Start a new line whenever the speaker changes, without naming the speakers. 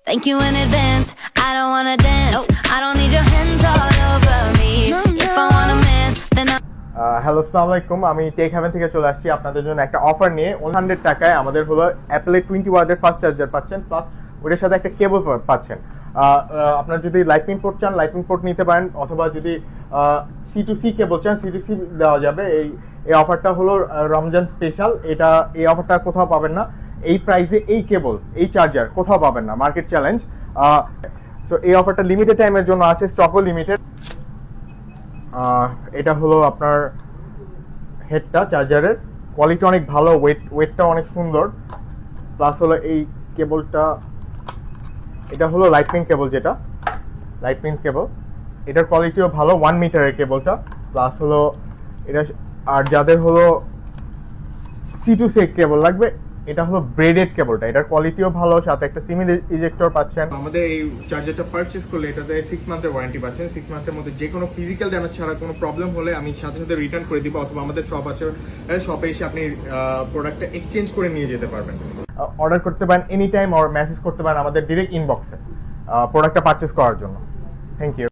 Thank you in advance. I don't wanna dance. I don't need your hands all over me. If I want a man, then I.
Hello, আসসালামু আলাইকুম। আমি take haven থেকে চলে আসছি আপনাদের জন্য একটা অফার নিয়ে। 100 টাকায় আমাদের হলো অ্যাপেলের 20 ওয়াটের ফাস্ট চার্জার পাচ্ছেন, প্লাস ওটার সাথে একটা কেবল পাচ্ছেন। আপনার যদি লাইটনিং পোর্ট চান, লাইটনিং পোর্ট নিতে পারেন, অথবা যদি C2C কেবল চান, C2C দেওয়া যাবে। এই অফারটা হলো রমজান স্পেশাল। এই অফারটা কোথাও পাবেন না। এই প্রাইসে এই কেবল, এই চার্জার কোথাও পাবেন না, মার্কেট চ্যালেঞ্জ। সো এই অফারটা লিমিটেড টাইমের জন্য আছে, স্টকও লিমিটেড। এটা হলো আপনার হেডটা, চার্জারের কোয়ালিটি অনেক ভালো, ওয়েটটা অনেক সুন্দর। প্লাস হলো এই কেবলটা, এটা হলো লাইটনিং কেবল, যেটা লাইটনিং কেবল, এটার কোয়ালিটিও ভালো, 1 মিটারের কেবলটা। প্লাস হলো এটা, আর যাদের হলো C2C কেবল লাগবে, এটা হলো ব্রেডেড কেবলটা, এটার কোয়ালিটিও ভালো, সাথে একটা সিম ইজেক্টর পাচ্ছেন। আমাদের এই চার্জারটা পারচেজ করলে এটাতে 6 মান্থের ওয়ারেন্টি পাচ্ছেন। 6 মান্থের মধ্যে যে কোনো ফিজিক্যাল ড্যামেজ ছাড়া কোনো প্রবলেম হলে আমি সাথে সাথে রিটার্ন করে দিব, অথবা আমাদের শপ আছে, শপে এসে আপনি প্রোডাক্টটা এক্সচেঞ্জ করে নিয়ে যেতে পারবেন। অর্ডার করতে পারেন এনি টাইম, আর মেসেজ করতে পারেন আমাদের ডিরেক্ট ইনবক্সে প্রোডাক্টটা পারচেজ করার জন্য। Thank you.